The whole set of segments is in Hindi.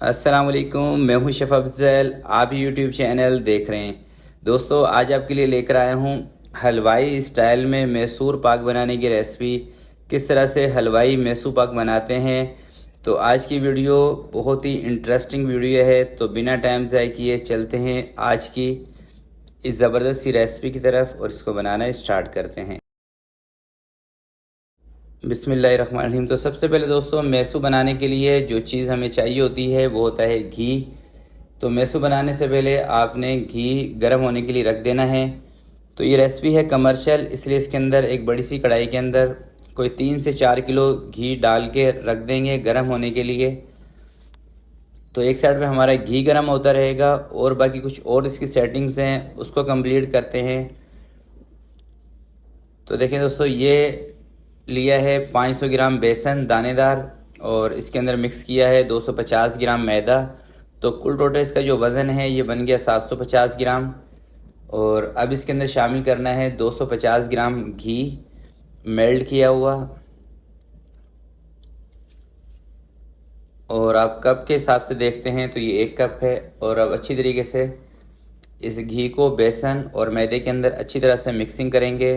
अस्सलाम वालेकुम, मैं हूं शेफ़ अफ़ज़ल। आप यूट्यूब चैनल देख रहे हैं। दोस्तों, आज आपके लिए लेकर आया हूं हलवाई स्टाइल में मैसूर पाक बनाने की रेसिपी। किस तरह से हलवाई मैसूर पाक बनाते हैं। तो आज की वीडियो बहुत ही इंटरेस्टिंग वीडियो है। तो बिना टाइम ज़ाय किए चलते हैं आज की इस ज़बरदस्त सी रेसिपी की तरफ और इसको बनाना स्टार्ट करते हैं। बिस्मिल्लाहिर्रहमानिर्रहीम। तो सबसे पहले दोस्तों, मैसू बनाने के लिए जो चीज़ हमें चाहिए होती है वो होता है घी। तो मैसू बनाने से पहले आपने घी गर्म होने के लिए रख देना है। तो ये रेसिपी है कमर्शियल, इसलिए इसके अंदर एक बड़ी सी कढ़ाई के अंदर कोई 3 से 4 किलो घी डाल के रख देंगे गर्म होने के लिए। तो एक साइड पे हमारा घी गर्म होता रहेगा और बाकी कुछ और इसकी सेटिंग्स हैं उसको कंप्लीट करते हैं। तो देखें दोस्तों, ये लिया है 500 ग्राम बेसन दानेदार और इसके अंदर मिक्स किया है 250 ग्राम मैदा। तो कुल टोटल इसका जो वज़न है ये बन गया 750 ग्राम। और अब इसके अंदर शामिल करना है 250 ग्राम घी मेल्ट किया हुआ। और आप कप के हिसाब से देखते हैं तो ये 1 कप है। और अब अच्छी तरीके से इस घी को बेसन और मैदे के अंदर अच्छी तरह से मिक्सिंग करेंगे।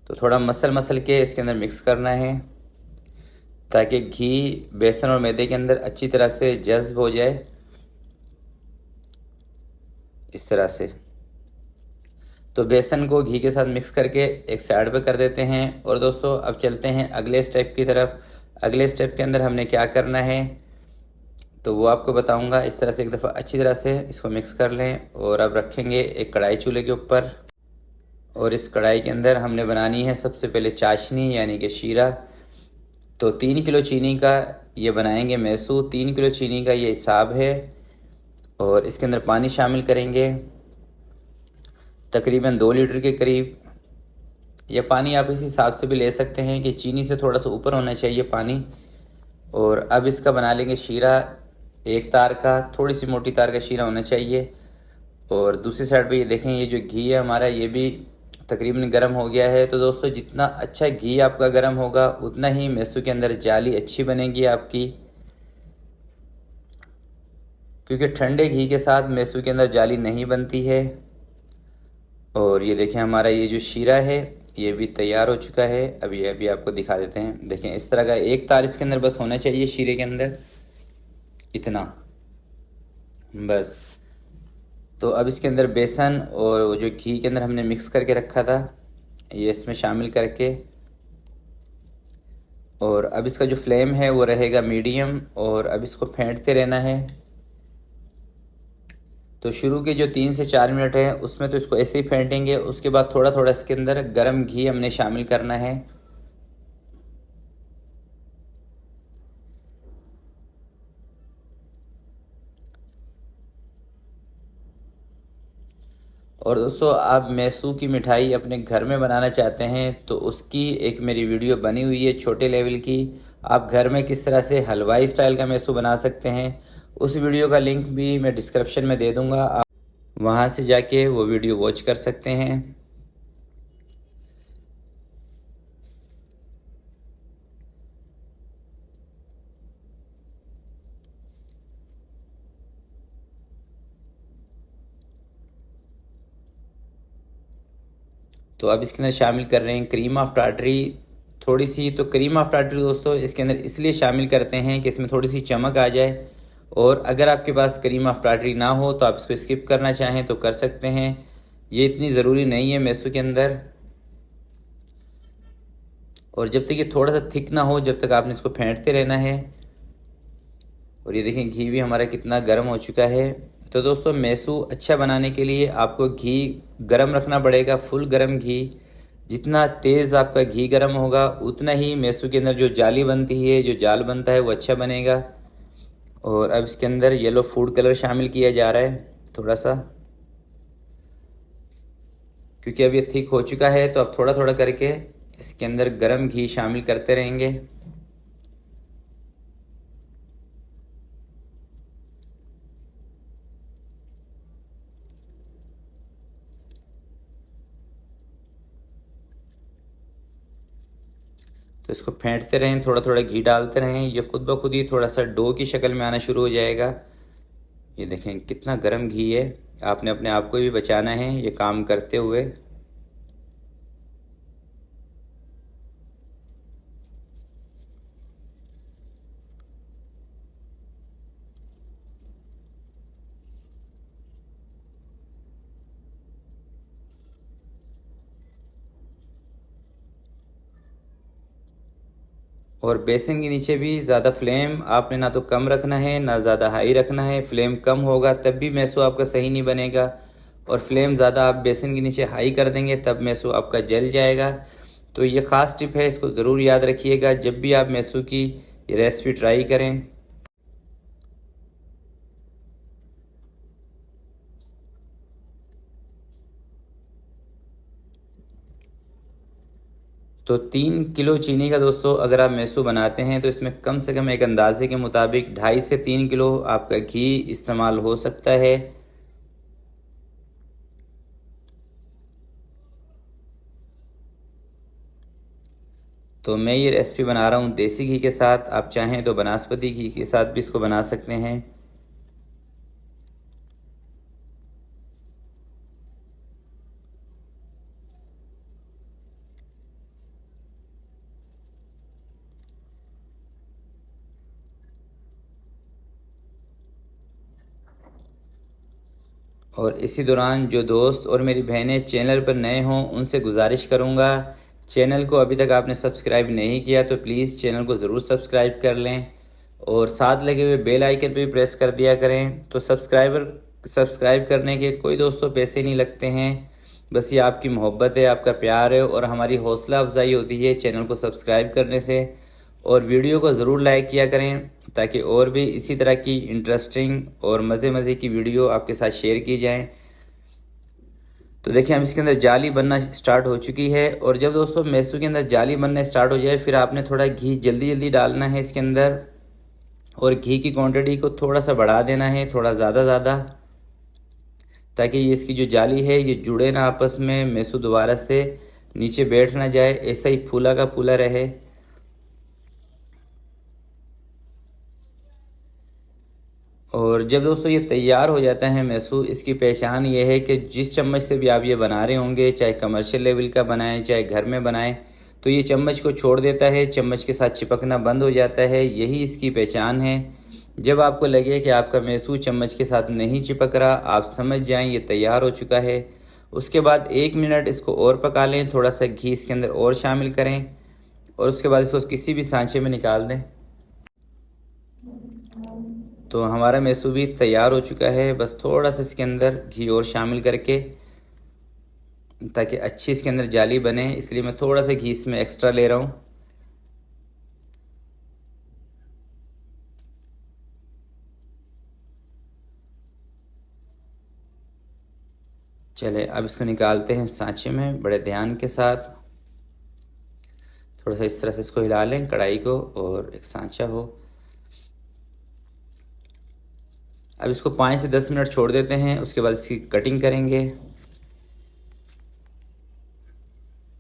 तो थोड़ा मसल मसल के इसके अंदर मिक्स करना है ताकि घी बेसन और मैदे के अंदर अच्छी तरह से जज्ब हो जाए, इस तरह से। तो बेसन को घी के साथ मिक्स करके एक साइड पे कर देते हैं। और दोस्तों, अब चलते हैं अगले स्टेप की तरफ। अगले स्टेप के अंदर हमने क्या करना है तो वो आपको बताऊंगा। इस तरह से एक दफ़ा अच्छी तरह से इसको मिक्स कर लें और अब रखेंगे एक कढ़ाई चूल्हे के ऊपर। और इस कढ़ाई के अंदर हमने बनानी है सबसे पहले चाशनी यानी कि शीरा। तो 3 किलो चीनी का ये बनाएंगे मैसू। 3 किलो चीनी का ये हिसाब है। और इसके अंदर पानी शामिल करेंगे तकरीबन 2 लीटर के करीब। यह पानी आप इस हिसाब से भी ले सकते हैं कि चीनी से थोड़ा सा ऊपर होना चाहिए पानी। और अब इसका बना लेंगे शीरा। एक तार का, थोड़ी सी मोटी तार का शीरा होना चाहिए। और दूसरी साइड पे ये देखें, ये जो घी है हमारा ये भी तकरीबन गर्म हो गया है। तो दोस्तों, जितना अच्छा घी आपका गर्म होगा उतना ही मैसू के अंदर जाली अच्छी बनेगी आपकी, क्योंकि ठंडे घी के साथ मैसू के अंदर जाली नहीं बनती है। और ये देखें, हमारा ये जो शीरा है ये भी तैयार हो चुका है। अभी आपको दिखा देते हैं। देखें, इस तरह का एक तार इसके अंदर बस होना चाहिए शीरे के अंदर, इतना बस। तो अब इसके अंदर बेसन और वो जो घी के अंदर हमने मिक्स करके रखा था ये इसमें शामिल करके। और अब इसका जो फ्लेम है वो रहेगा मीडियम। और अब इसको फेंटते रहना है। तो शुरू के जो 3 से 4 मिनट है उसमें तो इसको ऐसे ही फेंटेंगे। उसके बाद थोड़ा थोड़ा इसके अंदर गर्म घी हमने शामिल करना है। और दोस्तों, आप मैसू की मिठाई अपने घर में बनाना चाहते हैं तो उसकी एक मेरी वीडियो बनी हुई है छोटे लेवल की। आप घर में किस तरह से हलवाई स्टाइल का मैसू बना सकते हैं, उस वीडियो का लिंक भी मैं डिस्क्रिप्शन में दे दूंगा। आप वहां से जाके वो वीडियो वॉच कर सकते हैं। तो अब इसके अंदर शामिल कर रहे हैं क्रीम ऑफ टार्टरी थोड़ी सी। तो क्रीम ऑफ टार्टरी दोस्तों इसके अंदर इसलिए शामिल करते हैं कि इसमें थोड़ी सी चमक आ जाए। और अगर आपके पास क्रीम ऑफ टार्टरी ना हो तो आप इसको स्किप करना चाहें तो कर सकते हैं, ये इतनी ज़रूरी नहीं है मैसू के अंदर। और जब तक ये थोड़ा सा थिक ना हो जब तक आपने इसको फेंटते रहना है। और ये देखें, घी भी हमारा कितना गर्म हो चुका है। तो दोस्तों, मैसू अच्छा बनाने के लिए आपको घी गर्म रखना पड़ेगा, फुल गर्म घी। जितना तेज़ आपका घी गर्म होगा उतना ही मैसू के अंदर जो जाली बनती है, जो जाल बनता है वो अच्छा बनेगा। और अब इसके अंदर येलो फूड कलर शामिल किया जा रहा है थोड़ा सा, क्योंकि अब ये थिक हो चुका है। तो अब थोड़ा थोड़ा करके इसके अंदर गर्म घी शामिल करते रहेंगे। तो इसको फेंटते रहें, थोड़ा थोड़ा घी डालते रहें, ये खुद ब खुद ही थोड़ा सा डो की शक्ल में आना शुरू हो जाएगा। ये देखें कितना गर्म घी है, आपने अपने आप को भी बचाना है ये काम करते हुए। और बेसन के नीचे भी ज़्यादा फ्लेम आपने ना तो कम रखना है ना ज़्यादा हाई रखना है। फ्लेम कम होगा तब भी मैसो आपका सही नहीं बनेगा, और फ्लेम ज़्यादा आप बेसन के नीचे हाई कर देंगे तब मैसो आपका जल जाएगा। तो ये ख़ास टिप है, इसको ज़रूर याद रखिएगा जब भी आप मैसो की रेसिपी ट्राई करें। तो 3 किलो चीनी का दोस्तों अगर आप मैसू बनाते हैं तो इसमें कम से कम एक अंदाजे के मुताबिक 2.5 से 3 किलो आपका घी इस्तेमाल हो सकता है। तो मैं ये रेसिपी बना रहा हूँ देसी घी के साथ, आप चाहें तो बनास्पति घी के साथ भी इसको बना सकते हैं। और इसी दौरान जो दोस्त और मेरी बहनें चैनल पर नए हों उनसे गुजारिश करूँगा, चैनल को अभी तक आपने सब्सक्राइब नहीं किया तो प्लीज़ चैनल को ज़रूर सब्सक्राइब कर लें, और साथ लगे हुए बेल आइकन पर भी प्रेस कर दिया करें। तो सब्सक्राइब करने के कोई दोस्तों पैसे नहीं लगते हैं, बस ये आपकी मोहब्बत है, आपका प्यार है, और हमारी हौसला अफजाई होती है चैनल को सब्सक्राइब करने से। और वीडियो को ज़रूर लाइक किया करें ताकि और भी इसी तरह की इंटरेस्टिंग और मज़े की वीडियो आपके साथ शेयर की जाएं। तो देखिए हम इसके अंदर जाली बनना स्टार्ट हो चुकी है, और जब दोस्तों मैसू के अंदर जाली बनना स्टार्ट हो जाए फिर आपने थोड़ा घी जल्दी डालना है इसके अंदर, और घी की क्वांटिटी को थोड़ा सा बढ़ा देना है, थोड़ा ज़्यादा, ताकि ये इसकी जो जाली है ये जुड़े ना आपस में, मैसू दोबारा से नीचे बैठ ना जाए, ऐसा ही फूला का फूला रहे। और जब दोस्तों ये तैयार हो जाता है मैसू, इसकी पहचान ये है कि जिस चम्मच से भी आप ये बना रहे होंगे, चाहे कमर्शियल लेवल का बनाएं चाहे घर में बनाएं, तो ये चम्मच को छोड़ देता है, चम्मच के साथ चिपकना बंद हो जाता है। यही इसकी पहचान है। जब आपको लगे कि आपका मैसू चम्मच के साथ नहीं चिपक रहा, आप समझ जाएं ये तैयार हो चुका है। उसके बाद 1 मिनट इसको और पका लें, थोड़ा सा घी इसके अंदर और शामिल करें, और उसके बाद इसको किसी भी सांचे में निकाल दें। तो हमारा मैसू भी तैयार हो चुका है, बस थोड़ा सा इसके अंदर घी और शामिल करके, ताकि अच्छी इसके अंदर जाली बने, इसलिए मैं थोड़ा सा घी इसमें एक्स्ट्रा ले रहा हूँ। चले अब इसको निकालते हैं सांचे में बड़े ध्यान के साथ। थोड़ा सा इस तरह से इसको हिला लें कढ़ाई को, और एक सांचा हो। अब इसको 5 से 10 मिनट छोड़ देते हैं, उसके बाद इसकी कटिंग करेंगे।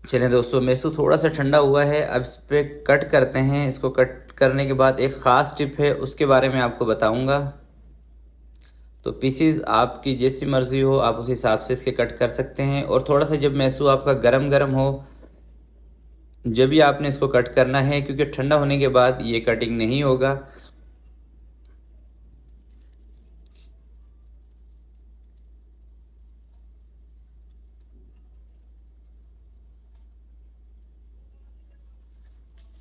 चलें दोस्तों, मैसू थोड़ा सा ठंडा हुआ है, अब इस पर कट करते हैं। इसको कट करने के बाद एक ख़ास टिप है, उसके बारे में आपको बताऊंगा। तो पीसीज आपकी जैसी मर्ज़ी हो आप उस हिसाब से इसके कट कर सकते हैं। और थोड़ा सा जब मैसू आपका गरम हो, जब भी आपने इसको कट करना है, क्योंकि ठंडा होने के बाद ये कटिंग नहीं होगा।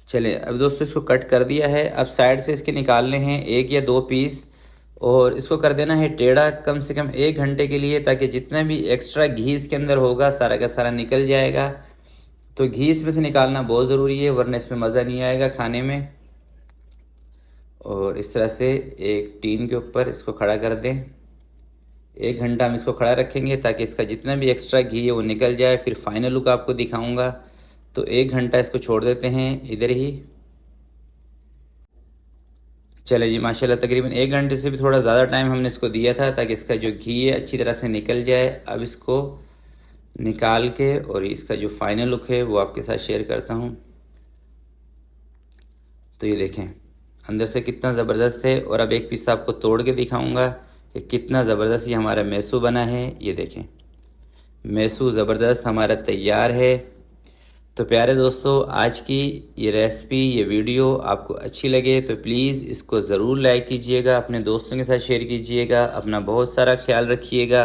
चलिए अब दोस्तों इसको कट कर दिया है, अब साइड से इसके निकालने हैं 1 या 2 पीस, और इसको कर देना है टेढ़ा कम से कम 1 घंटे के लिए, ताकि जितना भी एक्स्ट्रा घी इसके अंदर होगा सारा का सारा निकल जाएगा। तो घी इसमें से निकालना बहुत ज़रूरी है, वरना इसमें मज़ा नहीं आएगा खाने में। और इस तरह से एक टीन के ऊपर इसको खड़ा कर दें। 1 घंटा हम इसको खड़ा रखेंगे ताकि इसका जितना भी एक्स्ट्रा घी है वो निकल जाए, फिर फाइनल लुक आपको दिखाऊंगा। तो 1 घंटा इसको छोड़ देते हैं इधर ही। चले जी, माशाल्लाह तकरीबन 1 घंटे से भी थोड़ा ज़्यादा टाइम हमने इसको दिया था ताकि इसका जो घी है अच्छी तरह से निकल जाए। अब इसको निकाल के और इसका जो फाइनल लुक है वो आपके साथ शेयर करता हूँ। तो ये देखें अंदर से कितना ज़बरदस्त है। और अब एक पीस आपको तोड़ के दिखाऊंगा कि कितना ज़बरदस्त ये हमारा मैसू बना है। ये देखें मैसू ज़बरदस्त हमारा तैयार है। तो प्यारे दोस्तों, आज की ये रेसिपी, ये वीडियो आपको अच्छी लगे तो प्लीज़ इसको ज़रूर लाइक कीजिएगा, अपने दोस्तों के साथ शेयर कीजिएगा। अपना बहुत सारा ख्याल रखिएगा,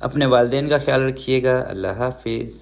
अपने वालिदैन का ख्याल रखिएगा। अल्लाह हाफिज़।